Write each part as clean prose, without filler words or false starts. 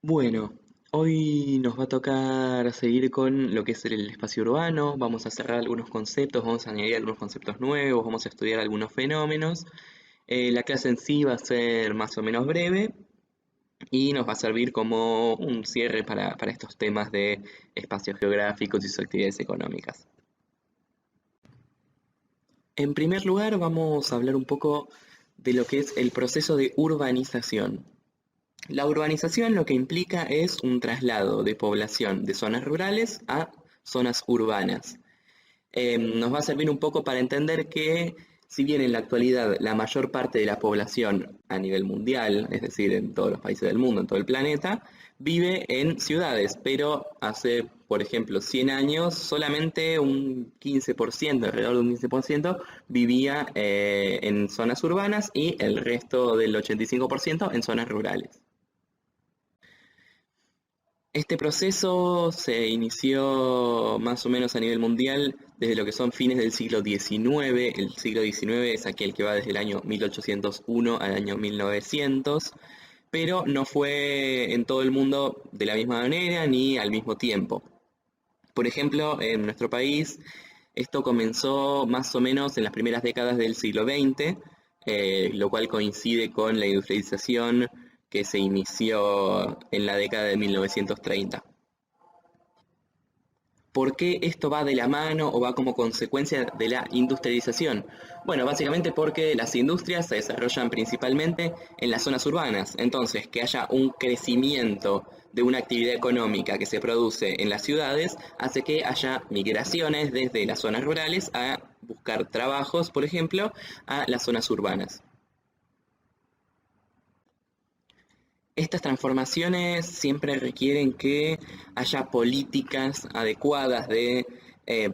Bueno, hoy nos va a tocar seguir con lo que es el espacio urbano, vamos a cerrar algunos conceptos, vamos a añadir algunos conceptos nuevos, vamos a estudiar algunos fenómenos. La clase en sí va a ser más o menos breve y nos va a servir como un cierre para estos temas de espacios geográficos y sus actividades económicas. En primer lugar, vamos a hablar un poco de lo que es el proceso de urbanización. La urbanización lo que implica es un traslado de población de zonas rurales a zonas urbanas. Nos va a servir un poco para entender que, si bien en la actualidad la mayor parte de la población a nivel mundial, es decir, en todos los países del mundo, en todo el planeta, vive en ciudades, pero hace, por ejemplo, 100 años, solamente un 15%, alrededor de un 15%, vivía en zonas urbanas y el resto del 85% en zonas rurales. Este proceso se inició más o menos a nivel mundial desde lo que son fines del siglo XIX. El siglo XIX es aquel que va desde el año 1801 al año 1900, pero no fue en todo el mundo de la misma manera ni al mismo tiempo. Por ejemplo, en nuestro país esto comenzó más o menos en las primeras décadas del siglo XX, lo cual coincide con la industrialización que se inició en la década de 1930. ¿Por qué esto va de la mano o va como consecuencia de la industrialización? Bueno, básicamente porque las industrias se desarrollan principalmente en las zonas urbanas. Entonces, que haya un crecimiento de una actividad económica que se produce en las ciudades hace que haya migraciones desde las zonas rurales a buscar trabajos, por ejemplo, a las zonas urbanas. Estas transformaciones siempre requieren que haya políticas adecuadas de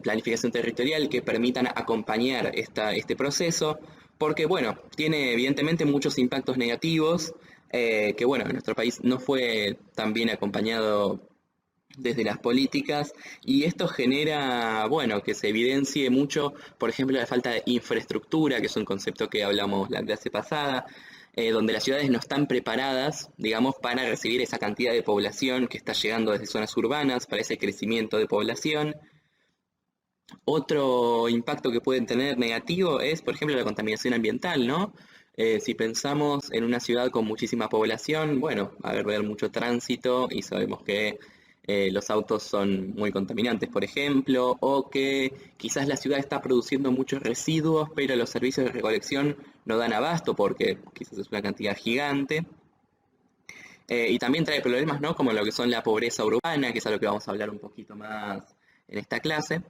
planificación territorial que permitan acompañar este proceso, porque bueno, tiene evidentemente muchos impactos negativos, que bueno, en nuestro país no fue tan bien acompañado desde las políticas y esto genera, bueno, que se evidencie mucho, por ejemplo, la falta de infraestructura, que es un concepto que hablamos la clase pasada, donde las ciudades no están preparadas, digamos, para recibir esa cantidad de población que está llegando desde zonas urbanas, para ese crecimiento de población. Otro impacto que pueden tener negativo es, por ejemplo, la contaminación ambiental, ¿no? Si pensamos en una ciudad con muchísima población, bueno, va a haber mucho tránsito y sabemos que los autos son muy contaminantes, por ejemplo, o que quizás la ciudad está produciendo muchos residuos, pero los servicios de recolección no dan abasto porque quizás es una cantidad gigante. Y también trae problemas, ¿no? Como lo que son la pobreza urbana, que es algo que vamos a hablar un poquito más en esta clase.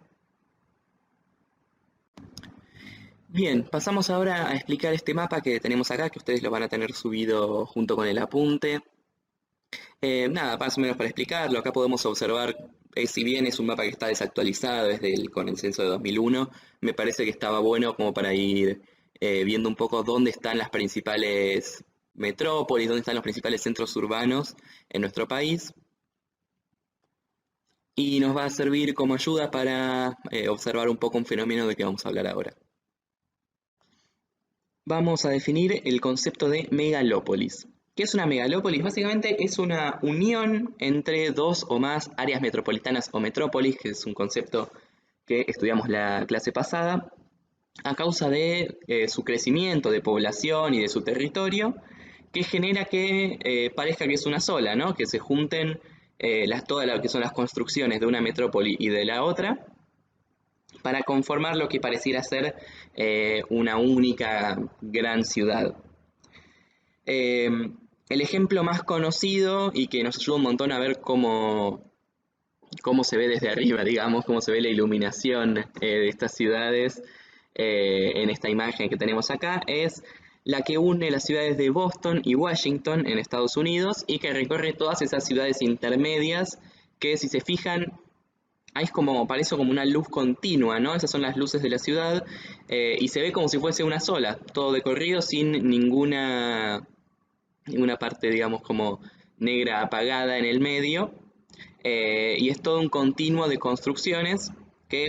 Bien, pasamos ahora a explicar este mapa que tenemos acá, que ustedes lo van a tener subido junto con el apunte. Nada, más o menos para explicarlo, acá podemos observar, si bien es un mapa que está desactualizado con el censo de 2001, me parece que estaba bueno como para ir viendo un poco dónde están las principales metrópolis, dónde están los principales centros urbanos en nuestro país, y nos va a servir como ayuda para observar un poco un fenómeno de que vamos a hablar ahora. Vamos a definir el concepto de megalópolis. ¿Qué es una megalópolis? Básicamente es una unión entre dos o más áreas metropolitanas o metrópolis, que es un concepto que estudiamos la clase pasada, a causa de su crecimiento de población y de su territorio, que genera que parezca que es una sola, ¿no? Que se junten todas lo que son las construcciones de una metrópoli y de la otra, para conformar lo que pareciera ser una única gran ciudad. Eh, el ejemplo más conocido y que nos ayuda un montón a ver cómo se ve desde arriba, digamos, cómo se ve la iluminación de estas ciudades en esta imagen que tenemos acá, es la que une las ciudades de Boston y Washington en Estados Unidos y que recorre todas esas ciudades intermedias que, si se fijan, ahí es como, parece como una luz continua, ¿no? Esas son las luces de la ciudad y se ve como si fuese una sola, todo de corrido sin ninguna parte, digamos, como negra apagada en el medio. Y es todo un continuo de construcciones que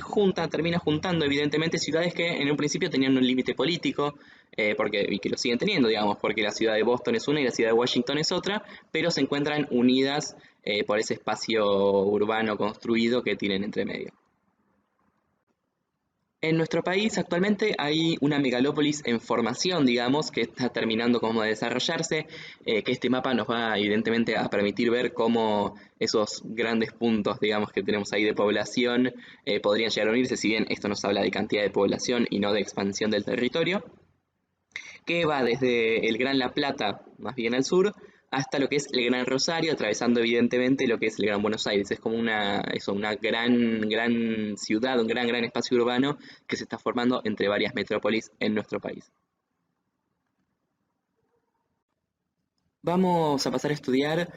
termina juntando evidentemente ciudades que en un principio tenían un límite político, y que lo siguen teniendo, digamos, porque la ciudad de Boston es una y la ciudad de Washington es otra, pero se encuentran unidas por ese espacio urbano construido que tienen entre medio. En nuestro país actualmente hay una megalópolis en formación, digamos, que está terminando como de desarrollarse, que este mapa nos va evidentemente a permitir ver cómo esos grandes puntos, digamos, que tenemos ahí de población podrían llegar a unirse, si bien esto nos habla de cantidad de población y no de expansión del territorio, que va desde el Gran La Plata, más bien al sur, hasta lo que es el Gran Rosario, atravesando evidentemente lo que es el Gran Buenos Aires. Es como una gran ciudad, un gran espacio urbano que se está formando entre varias metrópolis en nuestro país. Vamos a pasar a estudiar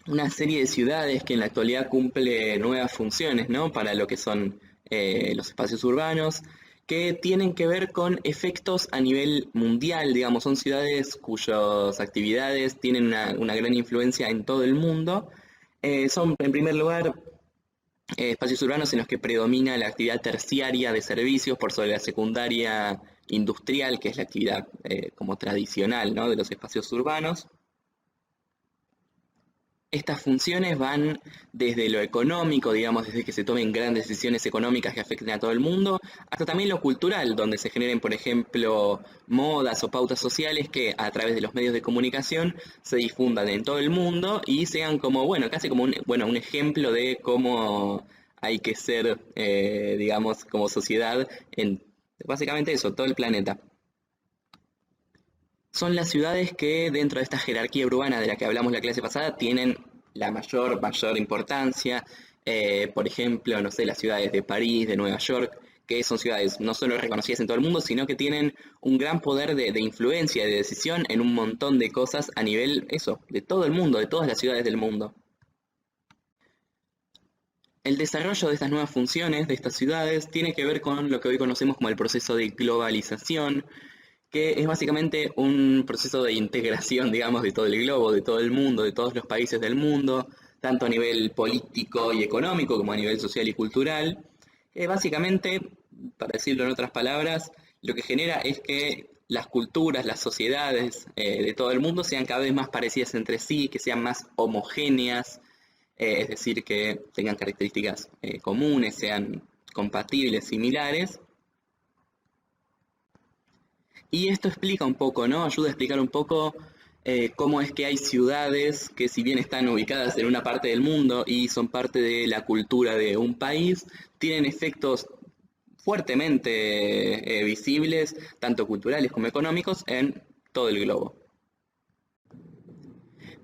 una serie de ciudades que en la actualidad cumple nuevas funciones, ¿no? Para lo que son los espacios urbanos, que tienen que ver con efectos a nivel mundial, digamos, son ciudades cuyas actividades tienen una gran influencia en todo el mundo. Son, en primer lugar, espacios urbanos en los que predomina la actividad terciaria de servicios por sobre la secundaria industrial, que es la actividad como tradicional, ¿no? De los espacios urbanos. Estas funciones van desde lo económico, digamos, desde que se tomen grandes decisiones económicas que afecten a todo el mundo, hasta también lo cultural, donde se generen, por ejemplo, modas o pautas sociales que a través de los medios de comunicación se difundan en todo el mundo y sean como, bueno, casi como un ejemplo de cómo hay que ser, digamos, como sociedad en básicamente eso, todo el planeta. Son las ciudades que dentro de esta jerarquía urbana de la que hablamos la clase pasada tienen la mayor importancia. Por ejemplo, no sé, las ciudades de París, de Nueva York, que son ciudades no solo reconocidas en todo el mundo, sino que tienen un gran poder de influencia, de decisión en un montón de cosas a nivel, eso, de todo el mundo, de todas las ciudades del mundo. El desarrollo de estas nuevas funciones, de estas ciudades, tiene que ver con lo que hoy conocemos como el proceso de globalización, que es básicamente un proceso de integración, digamos, de todo el globo, de todo el mundo, de todos los países del mundo, tanto a nivel político y económico como a nivel social y cultural. Básicamente, para decirlo en otras palabras, lo que genera es que las culturas, las sociedades de todo el mundo sean cada vez más parecidas entre sí, que sean más homogéneas, es decir, que tengan características comunes, sean compatibles, similares. Y esto explica un poco, ¿no? Ayuda a explicar un poco cómo es que hay ciudades que si bien están ubicadas en una parte del mundo y son parte de la cultura de un país, tienen efectos fuertemente visibles, tanto culturales como económicos, en todo el globo.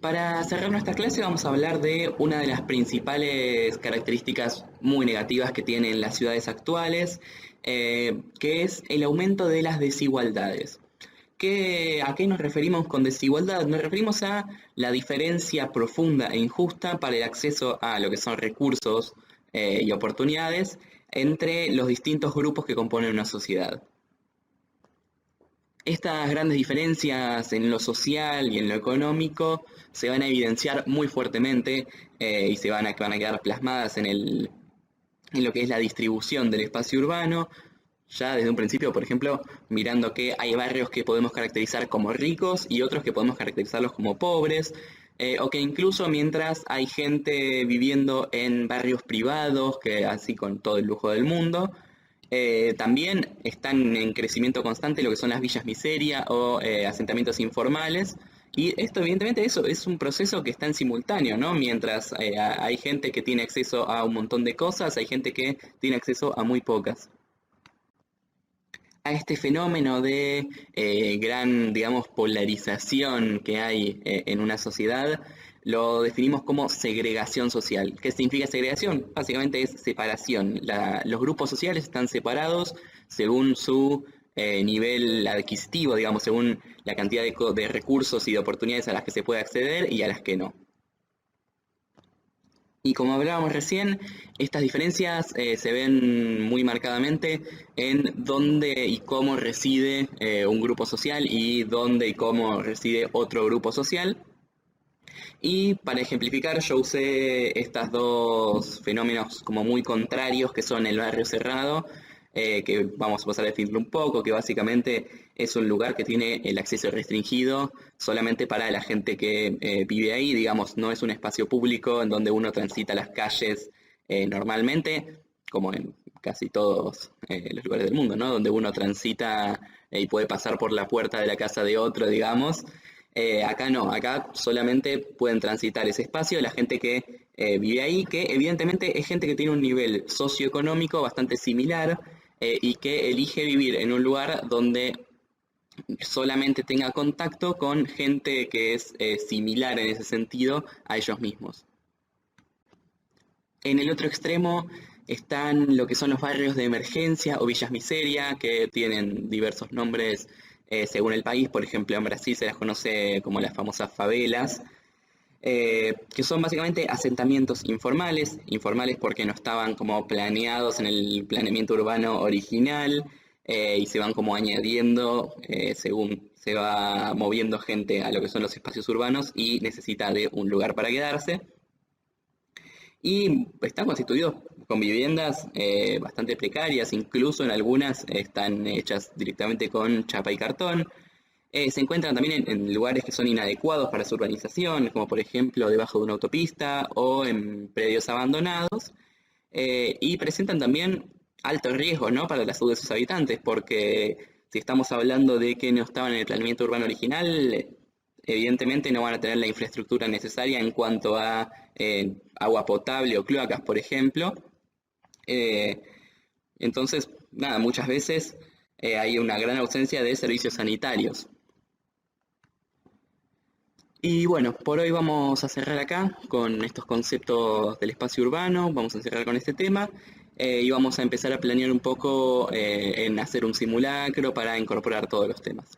Para cerrar nuestra clase vamos a hablar de una de las principales características muy negativas que tienen las ciudades actuales, que es el aumento de las desigualdades. ¿A qué nos referimos con desigualdad? Nos referimos a la diferencia profunda e injusta para el acceso a lo que son recursos y oportunidades entre los distintos grupos que componen una sociedad. Estas grandes diferencias en lo social y en lo económico se van a evidenciar muy fuertemente y van a quedar plasmadas en lo que es la distribución del espacio urbano. Ya desde un principio, por ejemplo, mirando que hay barrios que podemos caracterizar como ricos y otros que podemos caracterizarlos como pobres, o que incluso mientras hay gente viviendo en barrios privados, que así con todo el lujo del mundo, también están en crecimiento constante lo que son las villas miseria o asentamientos informales. Y esto evidentemente eso es un proceso que está en simultáneo, ¿no? Mientras hay gente que tiene acceso a un montón de cosas, hay gente que tiene acceso a muy pocas. A este fenómeno de gran, digamos, polarización que hay en una sociedad, lo definimos como segregación social. ¿Qué significa segregación? Básicamente es separación. Los grupos sociales están separados según su nivel adquisitivo, digamos, según la cantidad de recursos y de oportunidades a las que se puede acceder y a las que no. Y como hablábamos recién, estas diferencias se ven muy marcadamente en dónde y cómo reside un grupo social y dónde y cómo reside otro grupo social. Y para ejemplificar, yo usé estos dos fenómenos como muy contrarios, que son el barrio cerrado, que vamos a pasar a definirlo un poco, que básicamente es un lugar que tiene el acceso restringido solamente para la gente que vive ahí, digamos, no es un espacio público en donde uno transita las calles normalmente, como en casi todos los lugares del mundo, ¿no? Donde uno transita y puede pasar por la puerta de la casa de otro, digamos. Acá no, acá solamente pueden transitar ese espacio la gente que vive ahí, que evidentemente es gente que tiene un nivel socioeconómico bastante similar y que elige vivir en un lugar donde solamente tenga contacto con gente que es similar en ese sentido a ellos mismos. En el otro extremo están lo que son los barrios de emergencia o villas miseria, que tienen diversos nombres según el país. Por ejemplo, en Brasil se las conoce como las famosas favelas, que son básicamente asentamientos informales, informales porque no estaban como planeados en el planeamiento urbano original, y se van como añadiendo según se va moviendo gente a lo que son los espacios urbanos y necesita de un lugar para quedarse. Y están constituidos con viviendas bastante precarias, incluso en algunas están hechas directamente con chapa y cartón. Se encuentran también en lugares que son inadecuados para su urbanización, como por ejemplo debajo de una autopista o en predios abandonados, y presentan también alto riesgo, ¿no?, para la salud de sus habitantes, porque si estamos hablando de que no estaban en el planeamiento urbano original, evidentemente no van a tener la infraestructura necesaria en cuanto a agua potable o cloacas, por ejemplo. Eh, entonces, nada, muchas veces hay una gran ausencia de servicios sanitarios. Y bueno, por hoy vamos a cerrar acá con estos conceptos del espacio urbano, vamos a cerrar con este tema y vamos a empezar a planear un poco en hacer un simulacro para incorporar todos los temas.